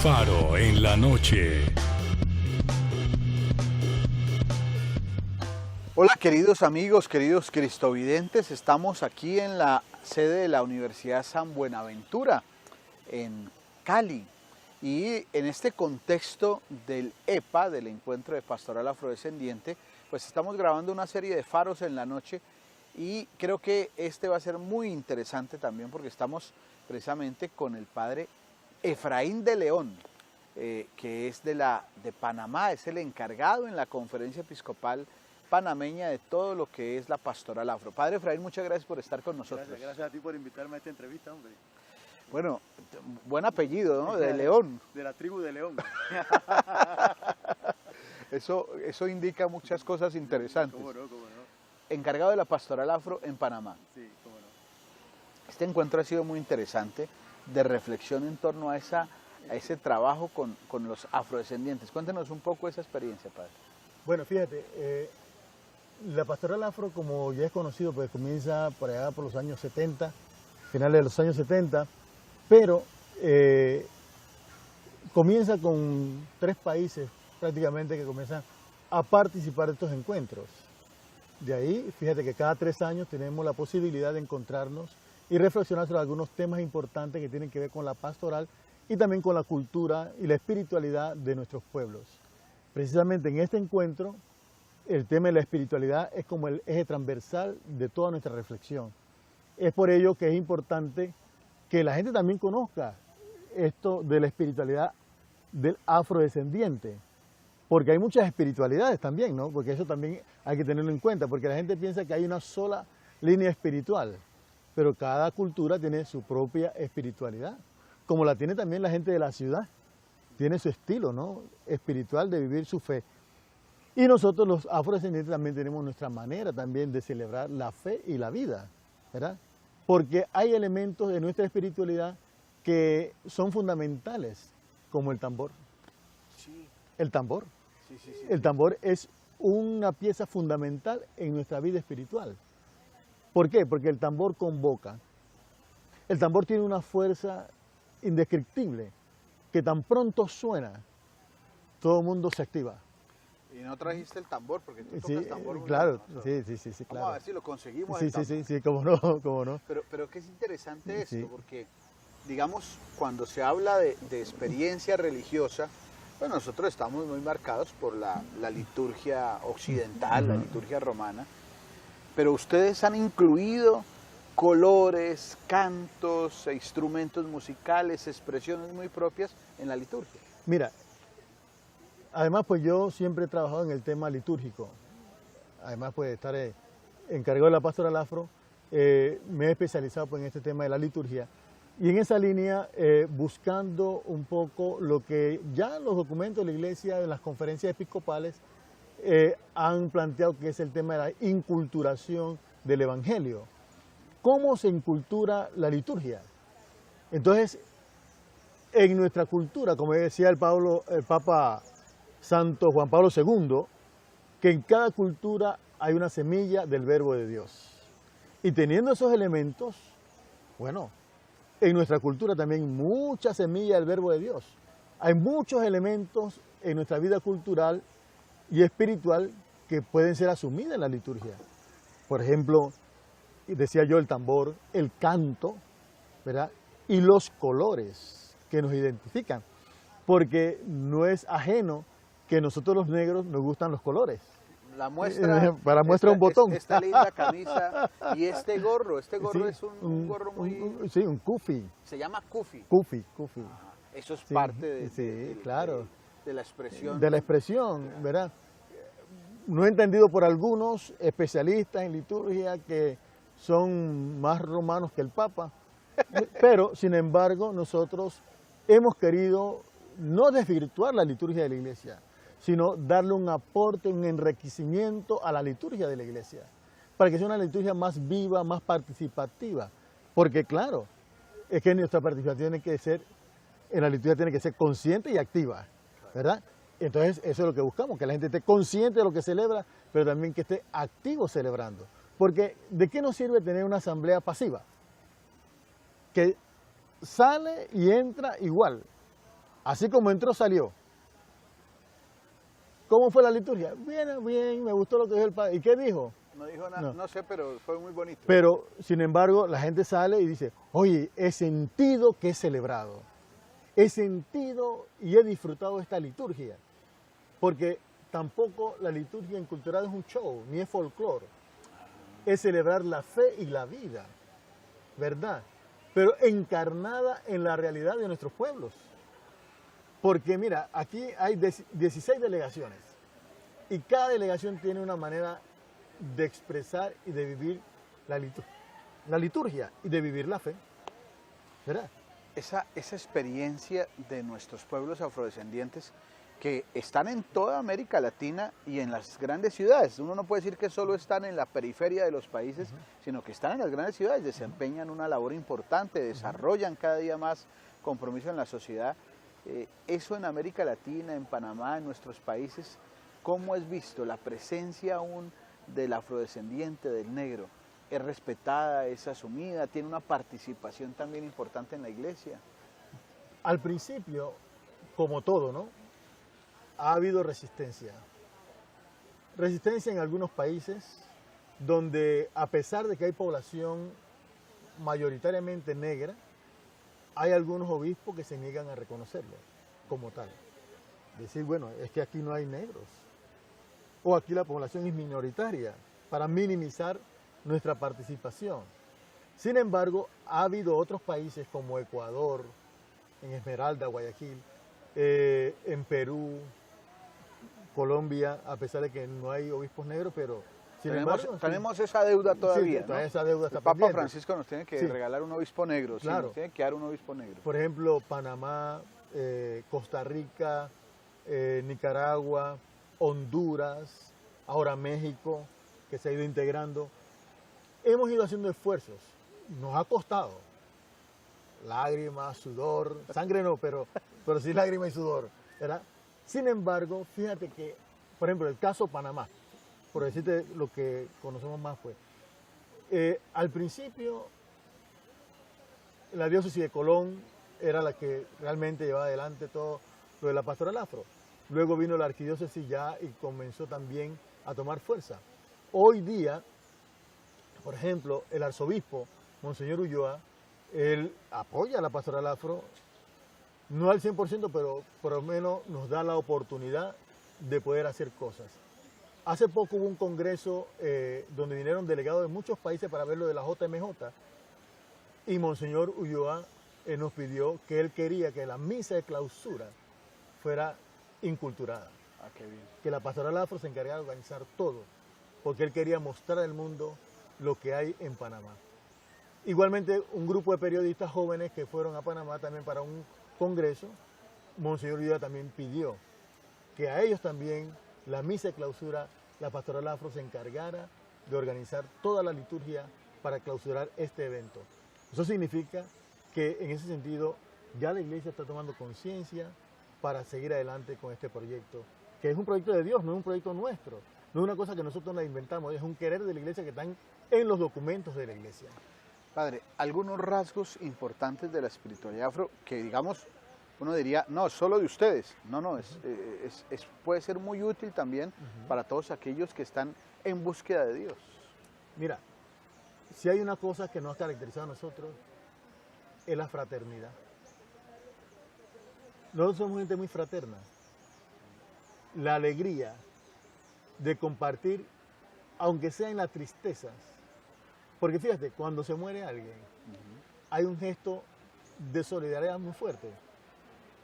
Faro en la noche. Hola queridos amigos, queridos cristovidentes, estamos aquí en la sede de la Universidad San Buenaventura, en Cali, y en este contexto del EPA, del Encuentro de Pastoral Afrodescendiente, pues estamos grabando una serie de faros en la noche y creo que este va a ser muy interesante también porque estamos precisamente con el padre Efraín de León, que es de Panamá, es el encargado en la Conferencia Episcopal panameña de todo lo que es la pastoral afro. Padre Efraín, muchas gracias por estar con nosotros. Gracias a ti por invitarme a esta entrevista, hombre. Bueno, buen apellido, ¿no? De León. De la tribu de León. Eso indica muchas cosas interesantes. ¿Cómo no? Encargado de la pastoral afro en Panamá. Sí, cómo no. Este encuentro ha sido muy interesante, de reflexión en torno a ese trabajo con los afrodescendientes. Cuéntenos un poco esa experiencia, padre. Bueno, fíjate, la pastoral afro, como ya es conocido, pues comienza por allá por los años 70, finales de los años 70, pero comienza con 3 países prácticamente que comienzan a participar de estos encuentros. De ahí, fíjate que cada 3 años tenemos la posibilidad de encontrarnos y reflexionar sobre algunos temas importantes que tienen que ver con la pastoral y también con la cultura y la espiritualidad de nuestros pueblos. Precisamente en este encuentro, el tema de la espiritualidad es como el eje transversal de toda nuestra reflexión. Es por ello que es importante que la gente también conozca esto de la espiritualidad del afrodescendiente, porque hay muchas espiritualidades también, ¿no? Porque eso también hay que tenerlo en cuenta, porque la gente piensa que hay una sola línea espiritual, pero cada cultura tiene su propia espiritualidad, como la tiene también la gente de la ciudad, tiene su estilo, ¿no?, espiritual de vivir su fe. Y nosotros los afrodescendientes también tenemos nuestra manera también de celebrar la fe y la vida, ¿verdad? Porque hay elementos de nuestra espiritualidad que son fundamentales, como el tambor. Sí. El tambor. Sí. El tambor es una pieza fundamental en nuestra vida espiritual. ¿Por qué? Porque el tambor convoca. El tambor tiene una fuerza indescriptible, que tan pronto suena, todo el mundo se activa. Y no trajiste el tambor, porque tú Sí, tocas tambor muy claro, bien, ¿no? sí, claro. Vamos a ver si lo conseguimos. Sí, cómo no. Pero que es interesante esto, Sí. porque, digamos, cuando se habla de experiencia religiosa, pues nosotros estamos muy marcados por la liturgia occidental, la liturgia romana, pero ustedes han incluido colores, cantos, instrumentos musicales, expresiones muy propias en la liturgia. Mira, además pues yo siempre he trabajado en el tema litúrgico, además pues de estar encargado de la pastoral afro, me he especializado pues, en este tema de la liturgia y en esa línea buscando un poco lo que ya los documentos de la iglesia, en las conferencias episcopales, han planteado que es el tema de la inculturación del evangelio. ¿Cómo se incultura la liturgia? Entonces, en nuestra cultura, como decía el Papa Santo Juan Pablo II, que en cada cultura hay una semilla del verbo de Dios. Y teniendo esos elementos, bueno, en nuestra cultura también mucha semilla del verbo de Dios. Hay muchos elementos en nuestra vida cultural y espiritual que pueden ser asumidas en la liturgia. Por ejemplo, decía yo, el tambor, el canto, ¿verdad?, y los colores que nos identifican, porque no es ajeno que nosotros los negros nos gustan los colores. La muestra, para muestra un botón. Esta linda camisa y este gorro sí, es un gorro muy... Sí, un kufi. Se llama kufi. Kufi. Eso es Sí, parte claro. de la expresión. De la expresión, ¿verdad? No he entendido por algunos especialistas en liturgia que son más romanos que el Papa, pero sin embargo nosotros hemos querido no desvirtuar la liturgia de la iglesia, sino darle un aporte, un enriquecimiento a la liturgia de la iglesia, para que sea una liturgia más viva, más participativa, porque claro, es que nuestra participación tiene que ser, en la liturgia tiene que ser consciente y activa, ¿verdad? Entonces eso es lo que buscamos, que la gente esté consciente de lo que celebra, pero también que esté activo celebrando. Porque ¿de qué nos sirve tener una asamblea pasiva? Que sale y entra igual, Así como entró, salió. ¿Cómo fue la liturgia? Bien, bien, me gustó lo que dijo el padre. ¿Y qué dijo? No dijo nada, No. no sé, pero fue muy bonito. Pero, sin embargo, la gente sale y dice, oye, he sentido que he celebrado. He sentido y he disfrutado esta liturgia. Porque tampoco la liturgia enculturada es un show, ni es folclore. Es celebrar la fe y la vida, ¿verdad? Pero encarnada en la realidad de nuestros pueblos. Porque mira, aquí hay 16 delegaciones y cada delegación tiene una manera de expresar y de vivir la liturgia y de vivir la fe, ¿verdad? Esa experiencia de nuestros pueblos afrodescendientes que están en toda América Latina y en las grandes ciudades. Uno no puede decir que solo están en la periferia de los países, sino que están en las grandes ciudades, desempeñan una labor importante, desarrollan cada día más compromiso en la sociedad. Eso en América Latina, en Panamá, en nuestros países, ¿cómo es visto? La presencia aún del afrodescendiente, del negro, ¿es respetada, es asumida, tiene una participación también importante en la iglesia? Al principio, como todo, ¿no? Ha habido resistencia. Resistencia en algunos países donde, a pesar de que hay población mayoritariamente negra, hay algunos obispos que se niegan a reconocerlo como tal. Decir, bueno, es que aquí no hay negros, o aquí la población es minoritaria, para minimizar nuestra participación. Sin embargo, ha habido otros países como Ecuador, en Esmeralda, Guayaquil, en Perú, Colombia, a pesar de que no hay obispos negros, pero sin embargo, tenemos esa deuda todavía, sí, ¿no? esa deuda está El Papa pendiente. Francisco nos tiene que Sí. regalar un obispo negro, sí, Claro. nos tiene que dar un obispo negro. Por ejemplo, Panamá, Costa Rica, Nicaragua, Honduras, ahora México, que se ha ido integrando. Hemos ido haciendo esfuerzos, nos ha costado lágrimas, sudor, sangre no, pero sí lágrimas y sudor, ¿verdad? Sin embargo, fíjate que, por ejemplo, el caso Panamá, por decirte lo que conocemos más, pues, al principio la diócesis de Colón era la que realmente llevaba adelante todo lo de la pastoral afro. Luego vino la arquidiócesis ya y comenzó también a tomar fuerza. Hoy día, por ejemplo, el arzobispo, Monseñor Ulloa, él apoya la pastoral afro, no al 100%, pero por lo menos nos da la oportunidad de poder hacer cosas. Hace poco hubo un congreso donde vinieron delegados de muchos países para ver lo de la JMJ y Monseñor Ulloa nos pidió que él quería que la misa de clausura fuera inculturada, Ah, qué bien. que la pastoral afro se encargara de organizar todo, porque él quería mostrar al mundo lo que hay en Panamá. Igualmente, un grupo de periodistas jóvenes que fueron a Panamá también para un congreso, Monseñor Ulloa también pidió que a ellos también la misa de clausura, la pastoral afro se encargara de organizar toda la liturgia para clausurar este evento. Eso significa que en ese sentido ya la iglesia está tomando conciencia para seguir adelante con este proyecto, que es un proyecto de Dios, no es un proyecto nuestro, no es una cosa que nosotros la inventamos, es un querer de la iglesia que están en los documentos de la iglesia. Padre, algunos rasgos importantes de la espiritualidad afro que, digamos, uno diría, no, solo de ustedes. No, no, puede ser muy útil también para todos aquellos que están en búsqueda de Dios. Mira, si hay una cosa que nos ha caracterizado a nosotros, es la fraternidad. Nosotros somos gente muy fraterna. La alegría de compartir, aunque sea en las tristezas. Porque fíjate, cuando se muere alguien, hay un gesto de solidaridad muy fuerte.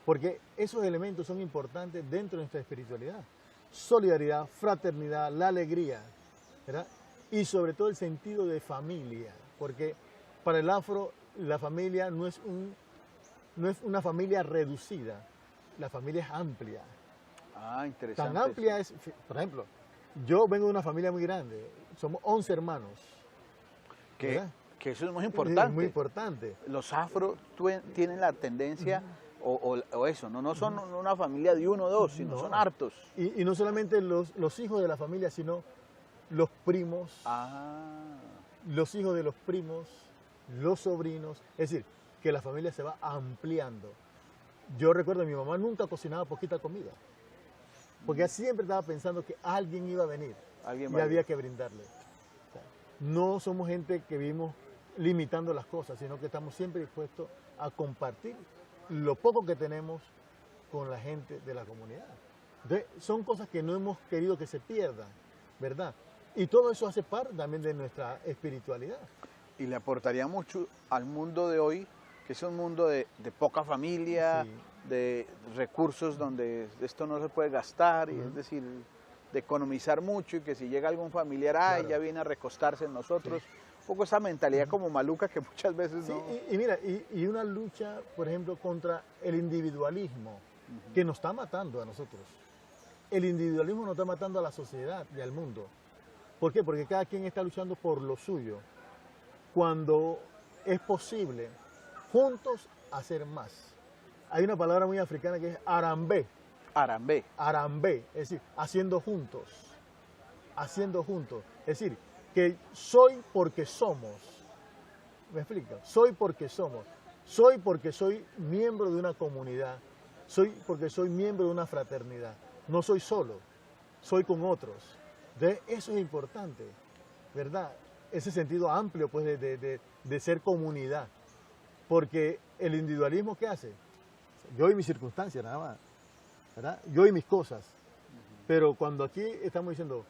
Porque esos elementos son importantes dentro de nuestra espiritualidad. Solidaridad, fraternidad, la alegría, ¿verdad? Y sobre todo el sentido de familia. Porque para el afro, la familia no es una familia reducida. La familia es amplia. Ah, interesante. Tan amplia es, por ejemplo, yo vengo de una familia muy grande. Somos 11 hermanos. Que eso es muy Es importante. muy importante. Los afro tienen la tendencia, o eso, no son una familia de uno o dos, sino No. son hartos. Y no solamente los hijos de la familia, sino los primos, los hijos de los primos, los sobrinos. Es decir, que la familia se va ampliando. Yo recuerdo que mi mamá nunca cocinaba poquita comida, porque ella siempre estaba pensando que alguien iba a venir Alguien y va a había que brindarle. O sea, no somos gente que vivimos limitando las cosas, sino que estamos siempre dispuestos a compartir lo poco que tenemos con la gente de la comunidad. Entonces, son cosas que no hemos querido que se pierdan, ¿verdad? Y todo eso hace parte también de nuestra espiritualidad. y le aportaría mucho al mundo de hoy, que es un mundo de poca familia, Sí. de recursos donde esto no se puede gastar, y es decir, de economizar mucho y que si llega algún familiar, ay, Claro. ya viene a recostarse en nosotros. Un poco esa mentalidad como maluca que muchas veces Sí, no... y mira, y una lucha, por ejemplo, contra el individualismo, que nos está matando a nosotros. El individualismo nos está matando a la sociedad y al mundo. ¿Por qué? Porque cada quien está luchando por lo suyo. Cuando es posible, juntos hacer más. Hay una palabra muy africana que es arambé. Arambé. Arambé, es decir, haciendo juntos. Haciendo juntos. Es decir, que soy porque somos. ¿Me explico? Soy porque somos. Soy porque soy miembro de una comunidad. Soy porque soy miembro de una fraternidad. No soy solo, soy con otros. Entonces, eso es importante, ¿verdad? Ese sentido amplio pues, de ser comunidad. Porque el individualismo, ¿qué hace? Yo y mis circunstancias, nada más. ¿Verdad? Yo y mis cosas. Pero cuando aquí estamos diciendo,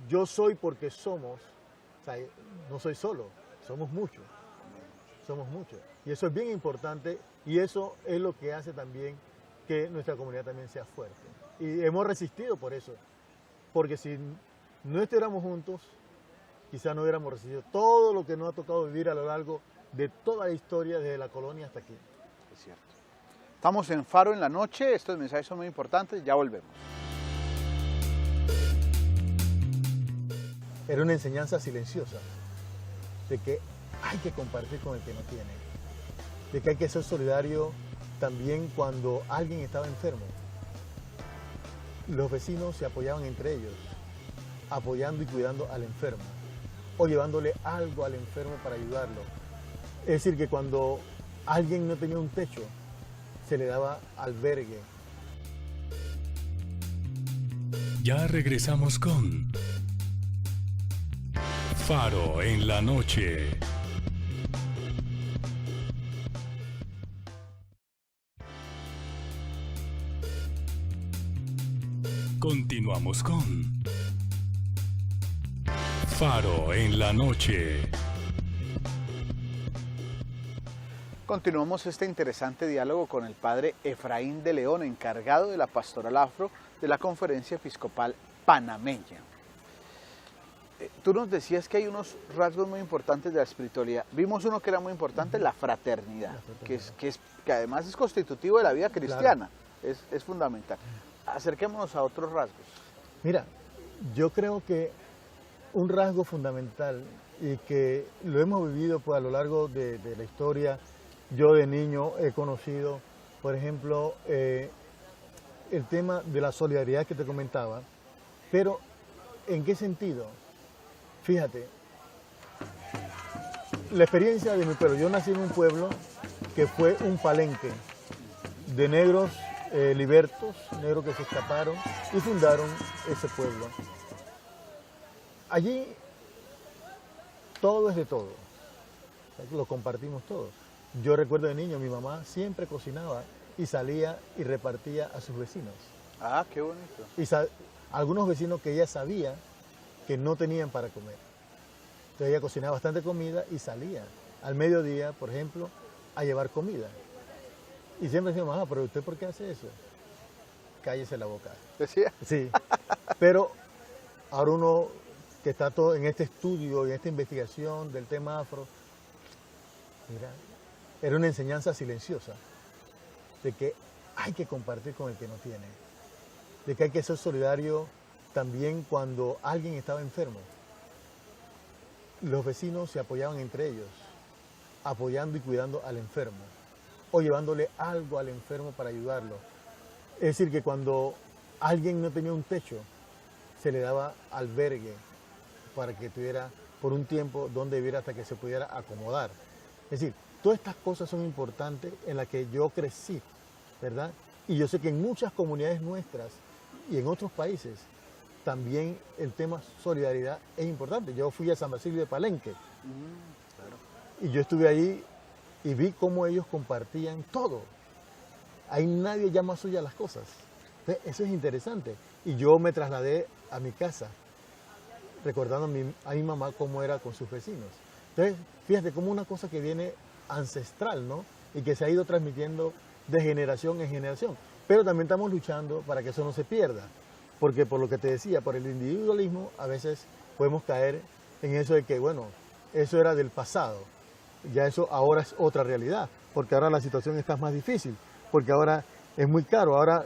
yo soy porque somos, o sea, no soy solo, somos muchos. Somos muchos. Y eso es bien importante y eso es lo que hace también que nuestra comunidad también sea fuerte. Y hemos resistido por eso. Porque si no estuviéramos juntos, quizás no hubiéramos resistido todo lo que nos ha tocado vivir a lo largo de toda la historia, desde la colonia hasta aquí. Es cierto. Estamos en Faro en la noche, estos mensajes son muy importantes, ya volvemos. Era una enseñanza silenciosa de que hay que compartir con el que no tiene, de que hay que ser solidario también cuando alguien estaba enfermo. Los vecinos se apoyaban entre ellos, apoyando y cuidando al enfermo, o llevándole algo al enfermo para ayudarlo. Es decir, que cuando alguien no tenía un techo, se le daba albergue. Ya regresamos con Faro en la noche. Continuamos con Faro en la noche. Continuamos este interesante diálogo con el padre Efraín de León, encargado de la pastoral afro de la Conferencia Episcopal Panameña. Tú nos decías que hay unos rasgos muy importantes de la espiritualidad. Vimos uno que era muy importante, la fraternidad, que además es constitutivo de la vida cristiana, es fundamental. Acerquémonos a otros rasgos. Mira, yo creo que un rasgo fundamental y que lo hemos vivido pues, a lo largo de la historia, yo de niño he conocido, por ejemplo, el tema de la solidaridad que te comentaba, pero ¿en qué sentido? Fíjate, la experiencia de mi pueblo, yo nací en un pueblo que fue un palenque de negros libertos, negros que se escaparon y fundaron ese pueblo. Allí todo es de todo, o sea, lo compartimos todos. Yo recuerdo de niño, mi mamá siempre cocinaba y salía y repartía a sus vecinos. Ah, qué bonito. Y algunos vecinos que ella sabía que no tenían para comer. Entonces ella cocinaba bastante comida y salía al mediodía, por ejemplo, a llevar comida. Y siempre decía, mamá, pero ¿usted por qué hace eso? Cállese la boca. ¿Decía? Sí, pero ahora uno que está todo en este estudio y en esta investigación del tema afro, mira, era una enseñanza silenciosa de que hay que compartir con el que no tiene, de que hay que ser solidario también cuando alguien estaba enfermo. Los vecinos se apoyaban entre ellos, apoyando y cuidando al enfermo, o llevándole algo al enfermo para ayudarlo. Es decir, que cuando alguien no tenía un techo, se le daba albergue para que tuviera por un tiempo donde viviera hasta que se pudiera acomodar. Es decir, todas estas cosas son importantes en las que yo crecí ¿verdad? Y yo sé que en muchas comunidades nuestras y en otros países también el tema solidaridad es importante. Yo fui a San Basilio de Palenque y yo estuve ahí y vi cómo ellos compartían todo. Ahí nadie llama suya las cosas. Entonces, eso es interesante. Y yo me trasladé a mi casa, recordando a mi mamá cómo era con sus vecinos. Entonces, fíjate, como una cosa que viene ancestral, ¿no? Y que se ha ido transmitiendo de generación en generación. Pero también estamos luchando para que eso no se pierda. Porque por lo que te decía, por el individualismo, a veces podemos caer en eso de que, bueno, eso era del pasado. Ya eso ahora es otra realidad, porque ahora la situación está más difícil, porque ahora es muy caro, ahora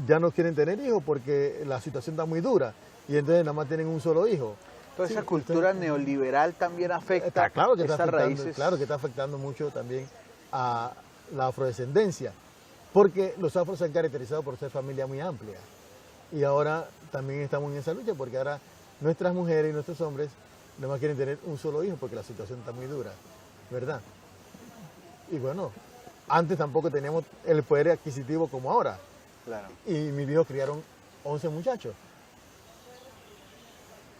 ya no quieren tener hijos porque la situación está muy dura y entonces nada más tienen un solo hijo. Toda Sí, esa cultura entonces, neoliberal también afecta claro que está estas afectando, raíces. claro que está afectando mucho también a la afrodescendencia, porque los afros se han caracterizado por ser familia muy amplia y ahora también estamos en esa lucha porque ahora nuestras mujeres y nuestros hombres nada más quieren tener un solo hijo porque la situación está muy dura, ¿verdad? Y bueno, antes tampoco teníamos el poder adquisitivo como ahora. Claro. Y mis viejos criaron 11 muchachos.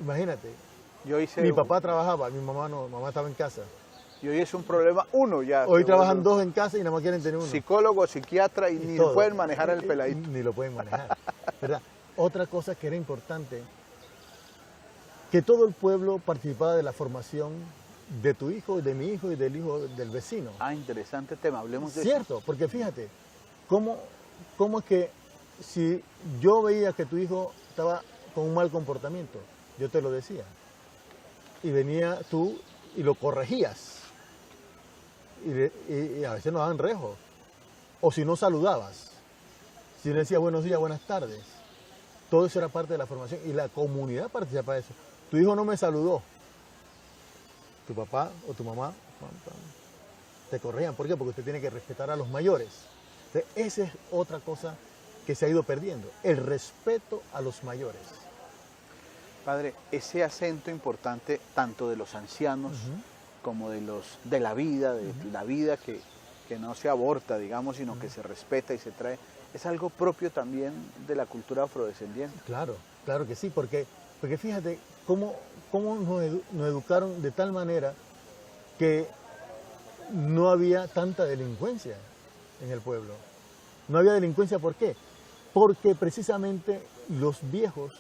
Imagínate, Y hoy, mi papá trabajaba, mi mamá no, mamá estaba en casa. y hoy es un problema uno ya. Hoy trabajan dos en casa y nada más quieren tener uno. Psicólogo, psiquiatra y ni todo. pueden manejar el peladito. Ni lo pueden manejar, ¿verdad? Otra cosa que era importante, que todo el pueblo participara de la formación de tu hijo, de mi hijo y del hijo del vecino. Ah, interesante tema, hablemos de eso. Cierto, porque fíjate, ¿cómo es que si yo veía que tu hijo estaba con un mal comportamiento, yo te lo decía, y venía tú y lo corregías, y a veces nos daban rejo, o si no saludabas, si no decías buenos días, buenas tardes, todo eso era parte de la formación, y la comunidad participaba de eso. Tu hijo no me saludó, tu papá o tu mamá te corrían. ¿Por qué? Porque usted tiene que respetar a los mayores. Entonces, esa es otra cosa que se ha ido perdiendo, el respeto a los mayores. Padre, ese acento importante tanto de los ancianos como de la vida, la vida que no se aborta, digamos, sino que se respeta y se trae, es algo propio también de la cultura afrodescendiente. Claro, claro que sí, porque fíjate cómo nos educaron de tal manera que no había tanta delincuencia en el pueblo. No había delincuencia, ¿por qué? Porque precisamente los viejos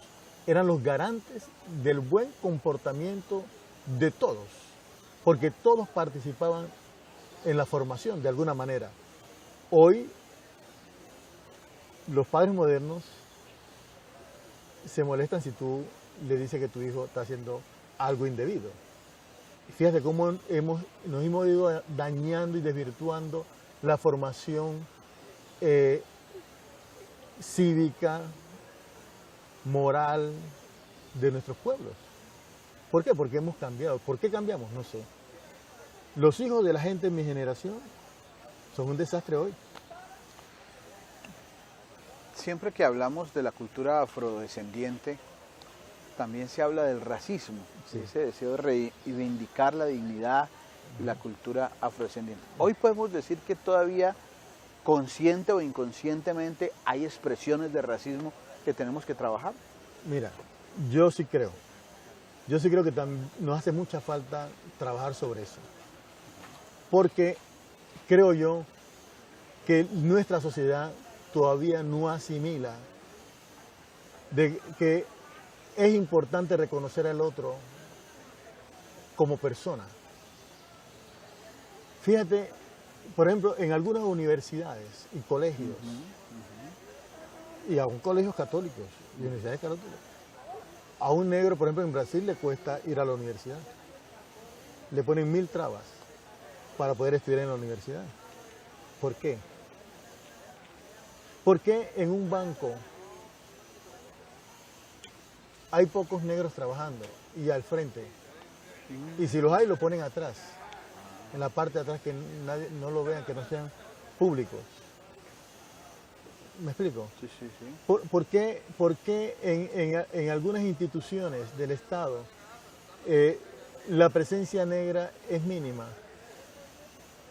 eran los garantes del buen comportamiento de todos, porque todos participaban en la formación de alguna manera. Hoy, los padres modernos se molestan si tú le dices que tu hijo está haciendo algo indebido. Fíjate cómo nos hemos ido dañando y desvirtuando la formación cívica, moral de nuestros pueblos. ¿Por qué? Porque hemos cambiado. ¿Por qué cambiamos? No sé. Los hijos de la gente en mi generación son un desastre hoy. Siempre que hablamos de la cultura afrodescendiente, también se habla del racismo, Sí. ese deseo de reivindicar la dignidad y la cultura afrodescendiente. Hoy podemos decir que todavía, consciente o inconscientemente, hay expresiones de racismo que tenemos que trabajar. Mira, yo sí creo que nos hace mucha falta trabajar sobre eso. Porque creo yo que nuestra sociedad todavía no asimila de que es importante reconocer al otro como persona. Fíjate, por ejemplo, en algunas universidades y colegios, y aún colegios católicos y universidades católicas, a un negro, por ejemplo, en Brasil le cuesta ir a la universidad. Le ponen 1000 trabas para poder estudiar en la universidad. ¿Por qué? Porque en un banco hay pocos negros trabajando y al frente. Y si los hay, lo ponen atrás, en la parte de atrás que nadie no lo vean, que no sean públicos. ¿Me explico? Sí, sí, sí. ¿Por qué en algunas instituciones del Estado la presencia negra es mínima?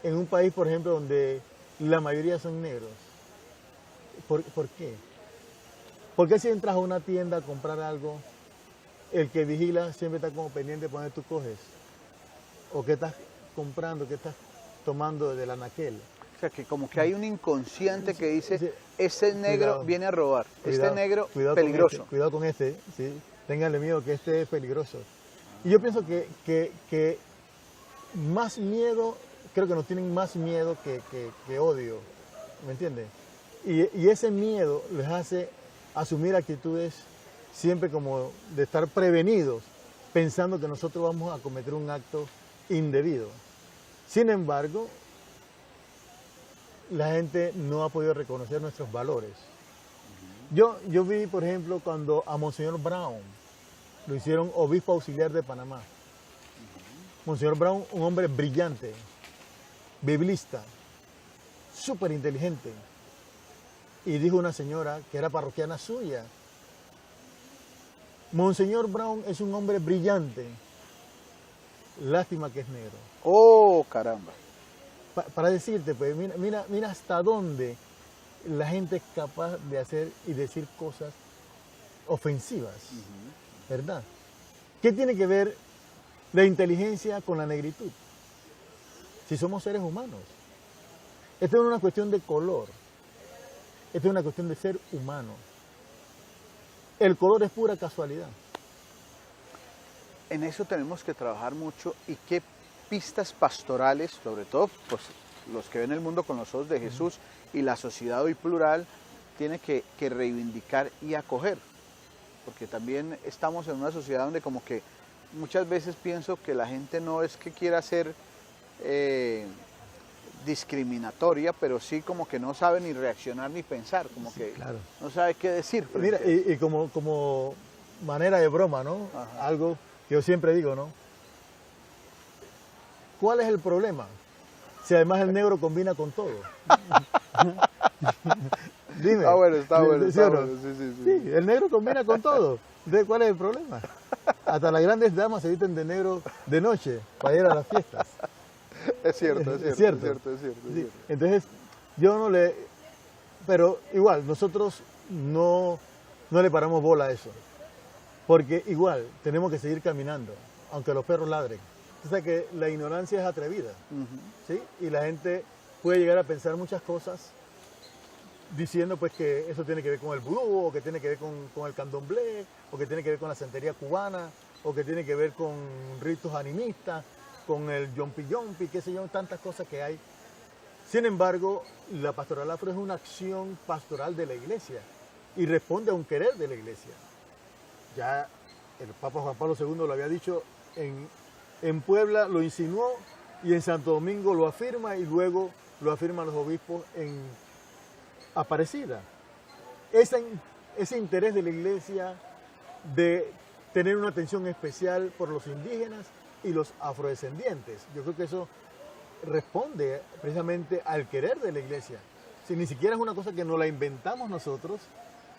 En un país, por ejemplo, donde la mayoría son negros. ¿Por qué? Porque si entras a una tienda a comprar algo, el que vigila siempre está como pendiente de poner tú coges, o qué estás comprando, qué estás tomando del anaquel. O sea, que como que hay un inconsciente que dice, Sí. este negro Cuidado. viene a robar, este negro cuidado peligroso. Cuidado con este, ¿sí? Ténganle miedo que este es peligroso. Y yo pienso que más miedo, creo que nos tienen más miedo que odio, ¿me entiendes? Y ese miedo les hace asumir actitudes siempre como de estar prevenidos, pensando que nosotros vamos a cometer un acto indebido. Sin embargo, la gente no ha podido reconocer nuestros valores. Yo vi, por ejemplo, cuando a Monseñor Brown lo hicieron obispo auxiliar de Panamá. Monseñor Brown, un hombre brillante, biblista, súper inteligente. Y dijo una señora que era parroquiana suya: Monseñor Brown es un hombre brillante, lástima que es negro. Oh, caramba. Para decirte, pues, mira hasta dónde la gente es capaz de hacer y decir cosas ofensivas, ¿verdad? ¿Qué tiene que ver la inteligencia con la negritud? Si somos seres humanos. Esto no es una cuestión de color, esto es una cuestión de ser humano. El color es pura casualidad. En eso tenemos que trabajar mucho. ¿Y qué pistas pastorales, sobre todo pues, los que ven el mundo con los ojos de Jesús y la sociedad hoy plural, tiene que reivindicar y acoger? Porque también estamos en una sociedad donde como que muchas veces pienso que la gente no es que quiera ser discriminatoria, pero sí como que no sabe ni reaccionar ni pensar, como Sí, que claro. no sabe qué decir. Mira, y como manera de broma, ¿no? Ajá. Algo que yo siempre digo, ¿no? ¿Cuál es el problema? Si además el negro combina con todo. Dime. Está bueno, ¿Sí está o no? bueno, sí. Sí, el negro combina con todo. Entonces, ¿cuál es el problema? Hasta las grandes damas se visten de negro de noche para ir a las fiestas. Es cierto. Sí. Entonces, yo no le... Pero igual, nosotros no le paramos bola a eso. Porque igual, tenemos que seguir caminando, aunque los perros ladren. O sea que la ignorancia es atrevida, ¿sí? Y la gente puede llegar a pensar muchas cosas diciendo pues que eso tiene que ver con el vudú, o que tiene que ver con el candomblé, o que tiene que ver con la santería cubana, o que tiene que ver con ritos animistas, con el yompi, qué sé yo, tantas cosas que hay. Sin embargo, la pastoral afro es una acción pastoral de la iglesia y responde a un querer de la iglesia. Ya el Papa Juan Pablo II lo había dicho, en Puebla lo insinuó y en Santo Domingo lo afirma y luego lo afirman los obispos en Aparecida. Ese interés de la iglesia de tener una atención especial por los indígenas y los afrodescendientes, yo creo que eso responde precisamente al querer de la iglesia. Si ni siquiera es una cosa que nos la inventamos nosotros,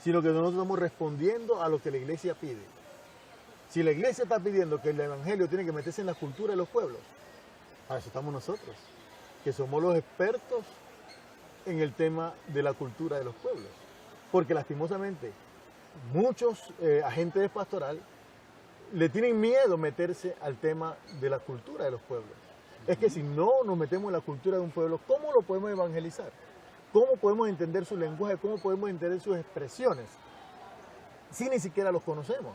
sino que nosotros estamos respondiendo a lo que la iglesia pide. Si la iglesia está pidiendo que el evangelio tiene que meterse en la cultura de los pueblos, para eso estamos nosotros, que somos los expertos en el tema de la cultura de los pueblos. Porque lastimosamente muchos agentes de pastoral le tienen miedo meterse al tema de la cultura de los pueblos. Es que si no nos metemos en la cultura de un pueblo, ¿cómo lo podemos evangelizar? ¿Cómo podemos entender su lenguaje? ¿Cómo podemos entender sus expresiones? Si ni siquiera los conocemos.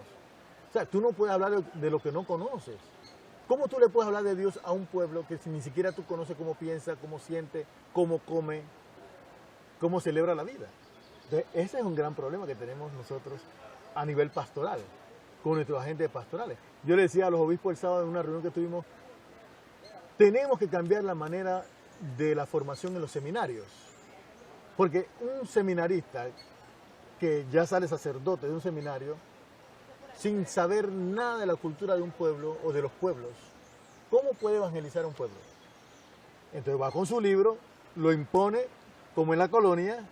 O sea, tú no puedes hablar de lo que no conoces. ¿Cómo tú le puedes hablar de Dios a un pueblo que si ni siquiera tú conoces cómo piensa, cómo siente, cómo come, cómo celebra la vida? Entonces, ese es un gran problema que tenemos nosotros a nivel pastoral, con nuestros agentes pastorales. Yo le decía a los obispos el sábado en una reunión que tuvimos, tenemos que cambiar la manera de la formación en los seminarios. Porque un seminarista que ya sale sacerdote de un seminario, sin saber nada de la cultura de un pueblo o de los pueblos, ¿cómo puede evangelizar a un pueblo? Entonces va con su libro, lo impone, como en la colonia,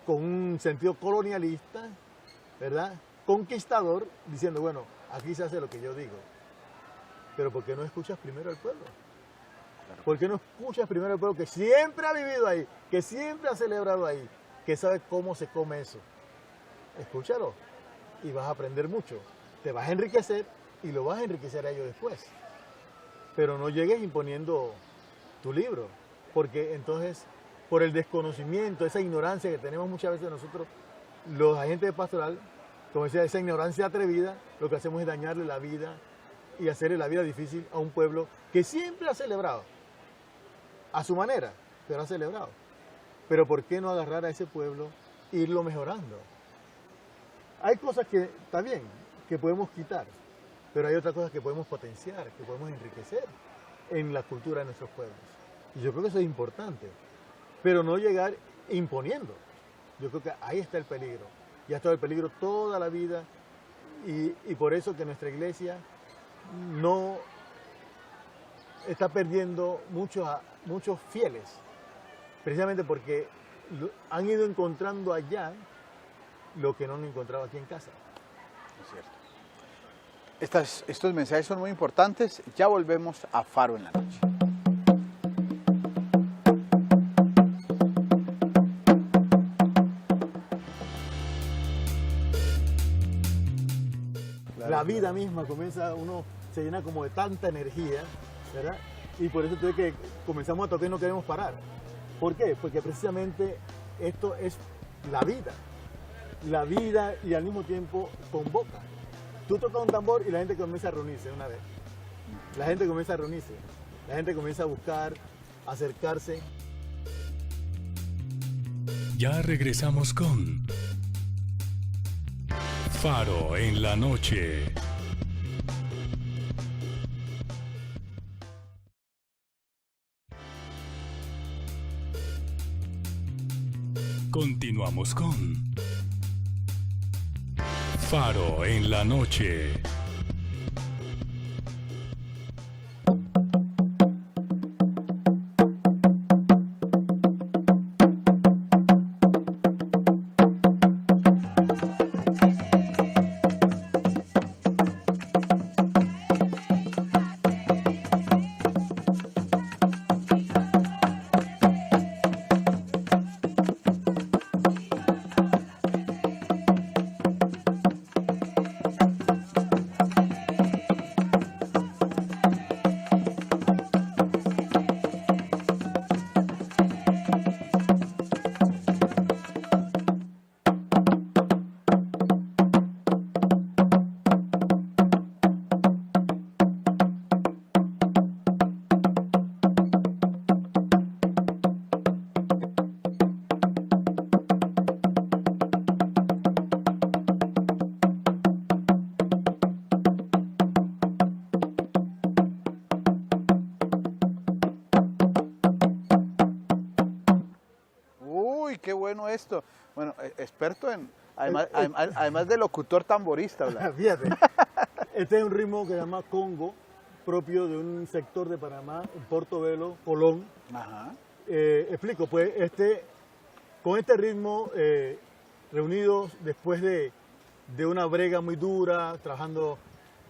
con un sentido colonialista, ¿verdad? Conquistador, diciendo, bueno, aquí se hace lo que yo digo. Pero ¿por qué no escuchas primero al pueblo? ¿Por qué no escuchas primero al pueblo que siempre ha vivido ahí, que siempre ha celebrado ahí, que sabe cómo se come eso. Escúchalo y vas a aprender mucho. Te vas a enriquecer y lo vas a enriquecer a ellos después. Pero no llegues imponiendo tu libro, porque entonces, por el desconocimiento, esa ignorancia que tenemos muchas veces nosotros, los agentes de pastoral, como decía, esa ignorancia atrevida, lo que hacemos es dañarle la vida y hacerle la vida difícil a un pueblo que siempre ha celebrado, a su manera, pero ha celebrado. Pero ¿por qué no agarrar a ese pueblo e irlo mejorando? Hay cosas que, está bien, que podemos quitar, pero hay otras cosas que podemos potenciar, que podemos enriquecer en la cultura de nuestros pueblos. Y yo creo que eso es importante, pero no llegar imponiendo. Yo creo que ahí está el peligro. Y ha estado el peligro toda la vida y por eso que nuestra iglesia no está perdiendo muchos fieles, precisamente porque han ido encontrando allá lo que no han encontrado aquí en casa. Es cierto. Estos mensajes son muy importantes. Ya volvemos a Faro en la Noche. La vida misma comienza, uno se llena como de tanta energía, ¿verdad? Y por eso tuve que comenzamos a tocar y no queremos parar. ¿Por qué? Porque precisamente esto es la vida y al mismo tiempo convoca. Tú tocas un tambor y la gente comienza a reunirse una vez. La gente comienza a reunirse, la gente comienza a buscar, a acercarse. Ya regresamos con Faro en la Noche. Continuamos con Faro en la Noche. Qué bueno esto. Bueno, experto en, además de locutor tamborista. Fíjate, este es un ritmo que se llama congo, propio de un sector de Panamá, en Portobelo, Colón. Ajá. Explico, pues con este ritmo, reunidos después de una brega muy dura, trabajando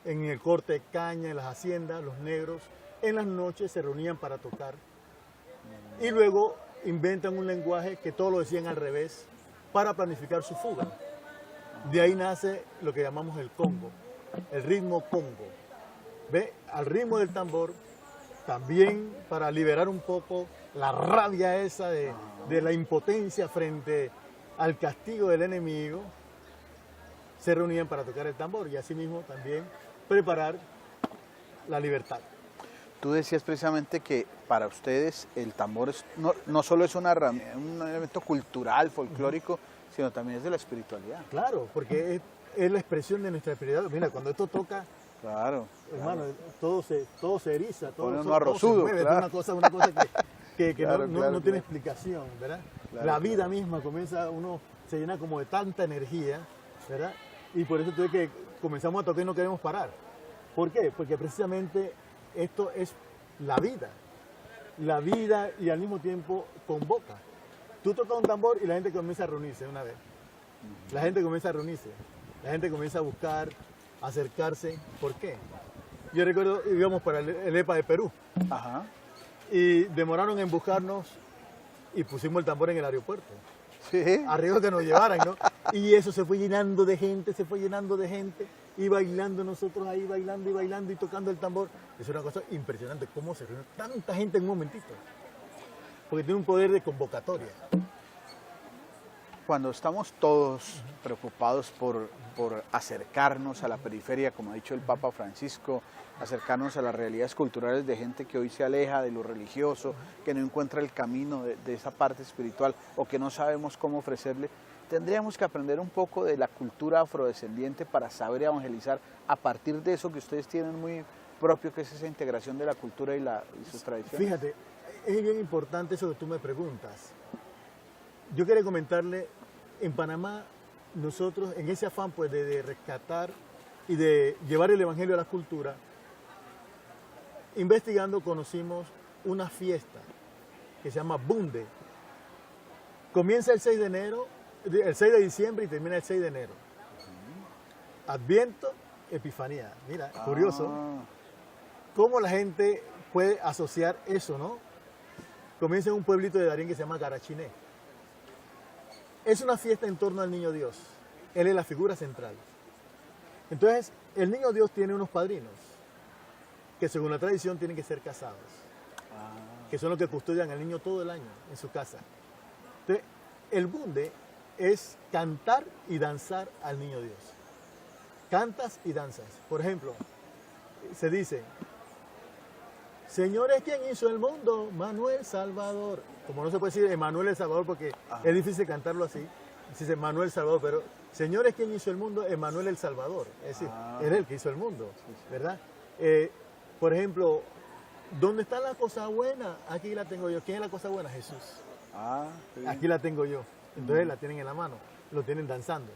en el corte de caña, en las haciendas, los negros, en las noches se reunían para tocar. Y luego inventan un lenguaje que todos lo decían al revés para planificar su fuga. De ahí nace lo que llamamos el congo, el ritmo congo. ¿Ve? Al ritmo del tambor, también para liberar un poco la rabia esa de la impotencia frente al castigo del enemigo, se reunían para tocar el tambor y asimismo también preparar la libertad. Tú decías precisamente que para ustedes el tambor no solo es un elemento cultural, folclórico, sino también es de la espiritualidad. Claro, porque es la expresión de nuestra espiritualidad. Mira, cuando esto toca, claro, hermano, todo se eriza, todo se mueve, claro. Es una cosa que claro, no tiene explicación, ¿verdad? Claro, la vida misma comienza, uno se llena como de tanta energía, ¿verdad? Y por eso comenzamos a tocar y no queremos parar. ¿Por qué? Porque precisamente esto es la vida y al mismo tiempo convoca. Tú tocas un tambor y la gente comienza a reunirse una vez. La gente comienza a reunirse, la gente comienza a buscar, a acercarse. ¿Por qué? Yo recuerdo, íbamos para el EPA de Perú. Ajá. Y demoraron en buscarnos y pusimos el tambor en el aeropuerto. Sí. a riesgo que nos llevaran, ¿no? Y eso se fue llenando de gente, se fue llenando de gente, y bailando nosotros ahí, bailando y bailando y tocando el tambor. Es una cosa impresionante, cómo se reúne tanta gente en un momentito, porque tiene un poder de convocatoria. Cuando estamos todos preocupados por acercarnos a la periferia, como ha dicho el Papa Francisco, acercarnos a las realidades culturales de gente que hoy se aleja de lo religioso, que no encuentra el camino de esa parte espiritual o que no sabemos cómo ofrecerle, tendríamos que aprender un poco de la cultura afrodescendiente para saber evangelizar a partir de eso que ustedes tienen muy propio, que es esa integración de la cultura y sus tradiciones. Fíjate, es bien importante eso que tú me preguntas. Yo quería comentarle, en Panamá, nosotros en ese afán pues, de rescatar y de llevar el evangelio a la cultura, investigando conocimos una fiesta que se llama Bunde. Comienza el 6 de enero, el 6 de diciembre y termina el 6 de enero. Adviento, Epifanía. Mira, curioso. Cómo la gente puede asociar eso, ¿no? Comienza en un pueblito de Darién que se llama Garachiné. Es una fiesta en torno al Niño Dios. Él es la figura central. Entonces, el Niño Dios tiene unos padrinos que según la tradición tienen que ser casados, que son los que custodian al niño todo el año en su casa. Entonces, el bunde es cantar y danzar al Niño Dios. Cantas y danzas. Por ejemplo, se dice, Señor es quien hizo el mundo, Manuel Salvador. Como no se puede decir Emanuel el Salvador porque es difícil cantarlo así, se dice Manuel Salvador, pero Señor es quien hizo el mundo, Emanuel el Salvador. Es decir, es Él que hizo el mundo, ¿verdad? Por ejemplo, ¿dónde está la cosa buena? Aquí la tengo yo. ¿Quién es la cosa buena? Jesús. Sí. Aquí la tengo yo. Entonces la tienen en la mano, lo tienen danzando,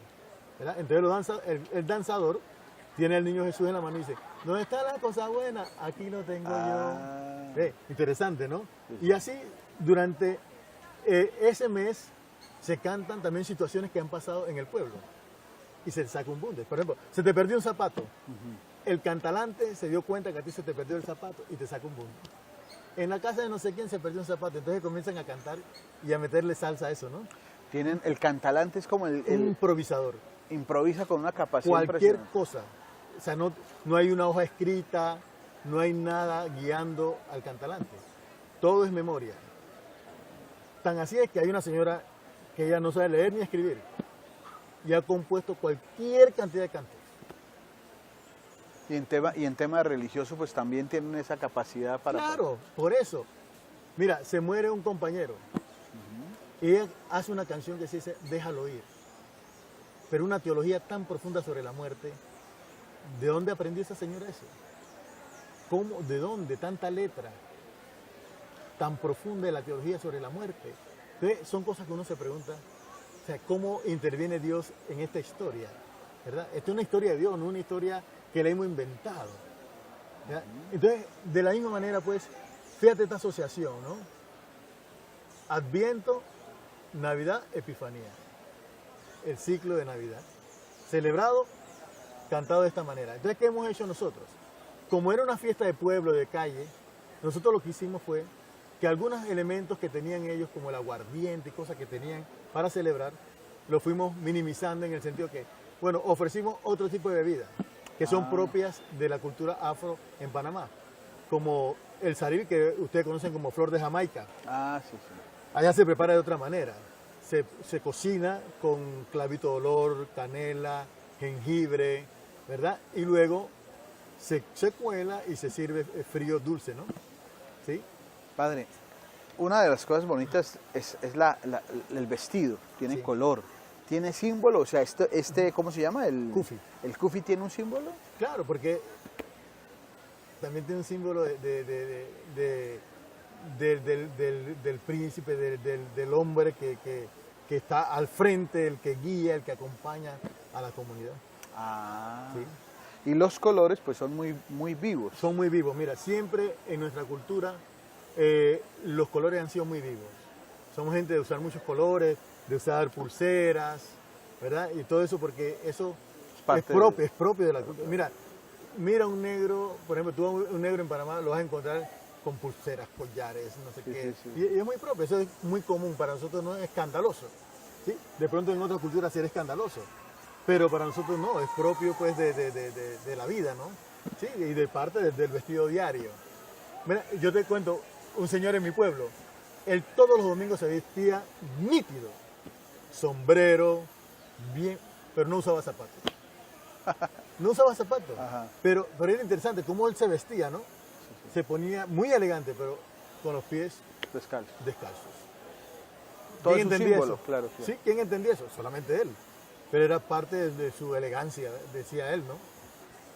¿verdad? Entonces el danzador tiene al niño Jesús en la mano y dice, ¿dónde está la cosa buena? Aquí lo tengo yo. Interesante, ¿no? Y así, durante ese mes, se cantan también situaciones que han pasado en el pueblo. Y se saca un bunde. Por ejemplo, se te perdió un zapato. El cantalante se dio cuenta que a ti se te perdió el zapato y te saca un bunde. En la casa de no sé quién se perdió un zapato. Entonces comienzan a cantar y a meterle salsa a eso, ¿no? El cantalante es como Un improvisador. improvisa con una capacidad Cualquier impresionante. cosa. O sea, no hay una hoja escrita, no hay nada guiando al cantalante. Todo es memoria. Tan así es que hay una señora que ella no sabe leer ni escribir y ha compuesto cualquier cantidad de cantos. Y en tema religioso, pues también tienen esa capacidad para... Claro, por eso. Mira, se muere un compañero y ella hace una canción que se dice Déjalo ir. Pero una teología tan profunda sobre la muerte. ¿De dónde aprendió esa señora eso? ¿Cómo? ¿De dónde? Tanta letra tan profunda de la teología sobre la muerte. Entonces, son cosas que uno se pregunta, o sea, ¿cómo interviene Dios en esta historia? ¿Verdad? Esta es una historia de Dios, no una historia que la hemos inventado. ¿Verdad? Entonces, de la misma manera, pues, fíjate esta asociación, ¿no? Adviento, Navidad, Epifanía. El ciclo de Navidad. Celebrado, cantado de esta manera. Entonces, ¿qué hemos hecho nosotros? Como era una fiesta de pueblo, de calle, nosotros lo que hicimos fue que algunos elementos que tenían ellos, como el aguardiente y cosas que tenían para celebrar, lo fuimos minimizando en el sentido que, bueno, ofrecimos otro tipo de bebidas que son propias de la cultura afro en Panamá, como el saril, que ustedes conocen como flor de Jamaica. Sí, sí. Allá se prepara de otra manera. Se cocina con clavito de olor, canela, jengibre, ¿verdad? Y luego se cuela y se sirve frío dulce, ¿no? ¿Sí? Padre, una de las cosas bonitas es el vestido, tiene color, tiene símbolo, o sea, ¿cómo se llama? El Kufi. ¿El kufi tiene un símbolo? Claro, porque también tiene un símbolo del príncipe, del hombre que está al frente, el que guía, el que acompaña a la comunidad. ¿Sí? Y los colores pues son muy, muy vivos. Son muy vivos. Mira, siempre en nuestra cultura los colores han sido muy vivos. Somos gente de usar muchos colores, de usar pulseras, ¿verdad? Y todo eso porque eso es propio de la cultura. Mira un negro, por ejemplo, tú un negro en Panamá lo vas a encontrar con pulseras, collares, no sé qué. Sí. Y es muy propio, eso es muy común, para nosotros no es escandaloso. ¿sí? De pronto en otras culturas será escandaloso, pero para nosotros no, es propio pues de la vida, ¿no? Sí, y de parte del vestido diario. Mira, yo te cuento, un señor en mi pueblo, él todos los domingos se vestía nítido, sombrero, bien, pero no usaba zapatos. No usaba zapatos, Ajá. pero era interesante cómo él se vestía, ¿no? Se ponía muy elegante, pero con los pies Descalzo. descalzos. Todo ¿Quién es un entendía símbolo, eso? claro, claro. Sí, ¿quién entendía eso? Solamente él. Pero era parte de su elegancia, decía él, ¿no?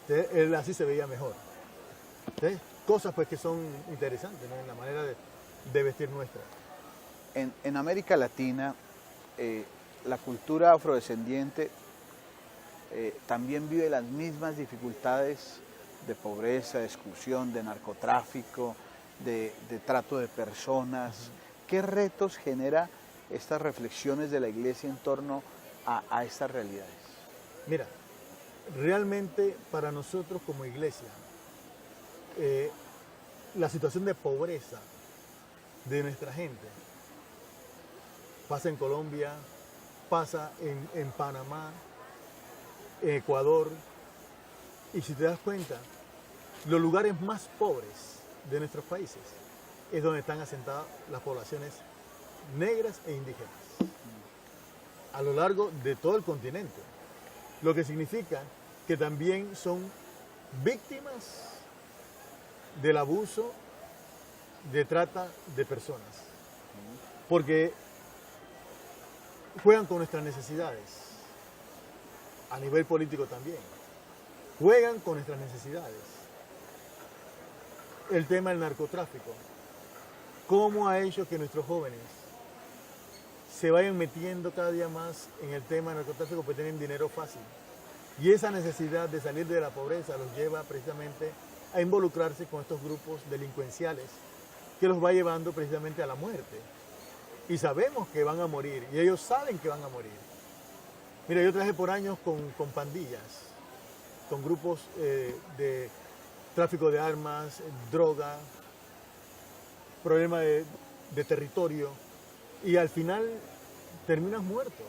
Entonces, él así se veía mejor. ¿Sí? Cosas pues que son interesantes, ¿no? En la manera de vestir nuestra. En América Latina, la cultura afrodescendiente también vive las mismas dificultades de pobreza, de exclusión, de narcotráfico, de trato de personas. ¿Qué retos genera estas reflexiones de la Iglesia en torno a estas realidades? Mira, realmente para nosotros como iglesia, la situación de pobreza de nuestra gente pasa en Colombia, pasa en Panamá, en Ecuador, y si te das cuenta, los lugares más pobres de nuestros países es donde están asentadas las poblaciones negras e indígenas a lo largo de todo el continente, lo que significa que también son víctimas del abuso de trata de personas, porque juegan con nuestras necesidades, a nivel político también, juegan con nuestras necesidades. El tema del narcotráfico, cómo ha hecho que nuestros jóvenes se vayan metiendo cada día más en el tema del narcotráfico porque tienen dinero fácil. Y esa necesidad de salir de la pobreza los lleva precisamente a involucrarse con estos grupos delincuenciales que los va llevando precisamente a la muerte. Y sabemos que van a morir, y ellos saben que van a morir. Mira, yo trabajé por años con pandillas, con grupos de tráfico de armas, droga, problema de territorio, y al final terminas muerto.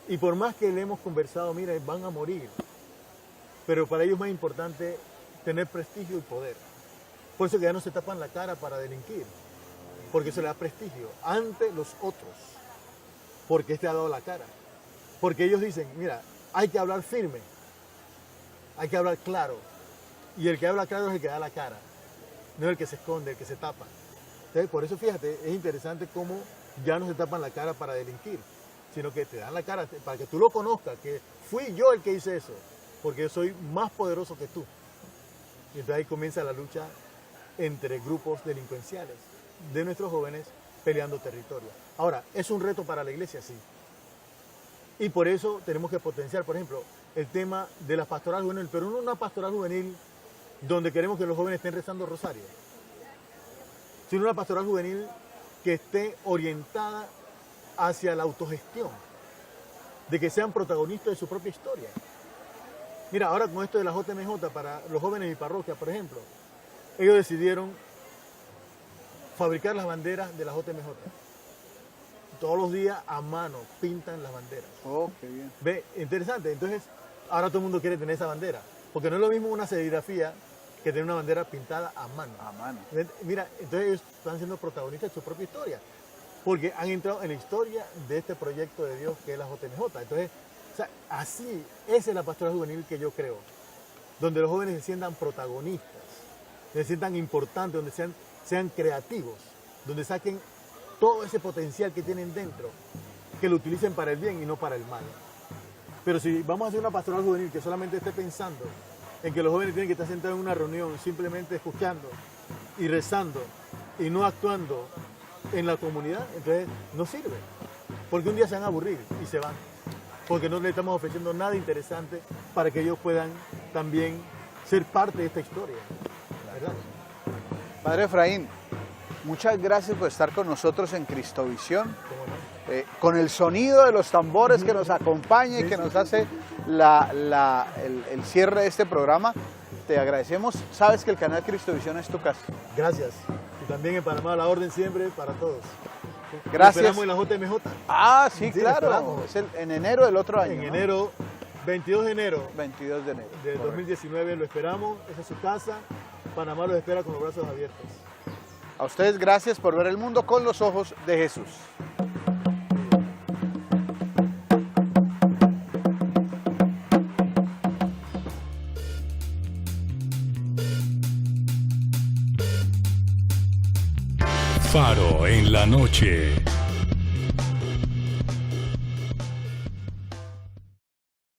Y por más que le hemos conversado, mira, van a morir, pero para ellos es más importante tener prestigio y poder. Por eso que ya no se tapan la cara para delinquir, porque eso le da prestigio ante los otros, porque este ha dado la cara. Porque ellos dicen, mira, hay que hablar firme, hay que hablar claro, y el que habla claro es el que da la cara, no es el que se esconde, el que se tapa. Entonces, por eso fíjate, es interesante cómo ya no se tapan la cara para delinquir, sino que te dan la cara para que tú lo conozcas, que fui yo el que hice eso, porque yo soy más poderoso que tú. Y entonces ahí comienza la lucha entre grupos delincuenciales de nuestros jóvenes peleando territorio. Ahora, ¿es un reto para la iglesia? Sí. Y por eso tenemos que potenciar, por ejemplo, el tema de la pastoral juvenil, pero no una pastoral juvenil donde queremos que los jóvenes estén rezando rosario, sino una pastoral juvenil que esté orientada hacia la autogestión, de que sean protagonistas de su propia historia. Mira, ahora con esto de la JMJ para los jóvenes de mi parroquia, por ejemplo, ellos decidieron fabricar las banderas de la JMJ. Todos los días a mano pintan las banderas. Oh, qué bien. Ve, interesante. Entonces, ahora todo el mundo quiere tener esa bandera, porque no es lo mismo una serigrafía que tener una bandera pintada a mano. A mano. Mira, entonces ellos están siendo protagonistas de su propia historia, porque han entrado en la historia de este proyecto de Dios que es la JMJ. Entonces, o sea, así, esa es la pastoral juvenil que yo creo, donde los jóvenes se sientan protagonistas, se sientan importantes, donde sean creativos, donde saquen todo ese potencial que tienen dentro, que lo utilicen para el bien y no para el mal. Pero si vamos a hacer una pastoral juvenil que solamente esté pensando en que los jóvenes tienen que estar sentados en una reunión, simplemente escuchando y rezando y no actuando en la comunidad, entonces no sirve. Porque un día se van a aburrir y se van. Porque no le estamos ofreciendo nada interesante para que ellos puedan también ser parte de esta historia. ¿Verdad? Padre Efraín, muchas gracias por estar con nosotros en Cristovisión, ¿Cómo no? con el sonido de los tambores que nos acompaña y que nos hace el cierre de este programa. Te agradecemos. Sabes que el canal Cristovisión es tu casa. Gracias. Y también en Panamá la orden siempre para todos. Lo Gracias. esperamos en la JMJ. Ah, sí, Sí, claro. esperamos. Es en enero del otro año. En ¿no? enero, 22 de enero 22 de enero. de Correcto. 2019 lo esperamos. Esa es su casa. Panamá los espera con los brazos abiertos. A ustedes gracias por ver el mundo con los ojos de Jesús. Faro en la noche.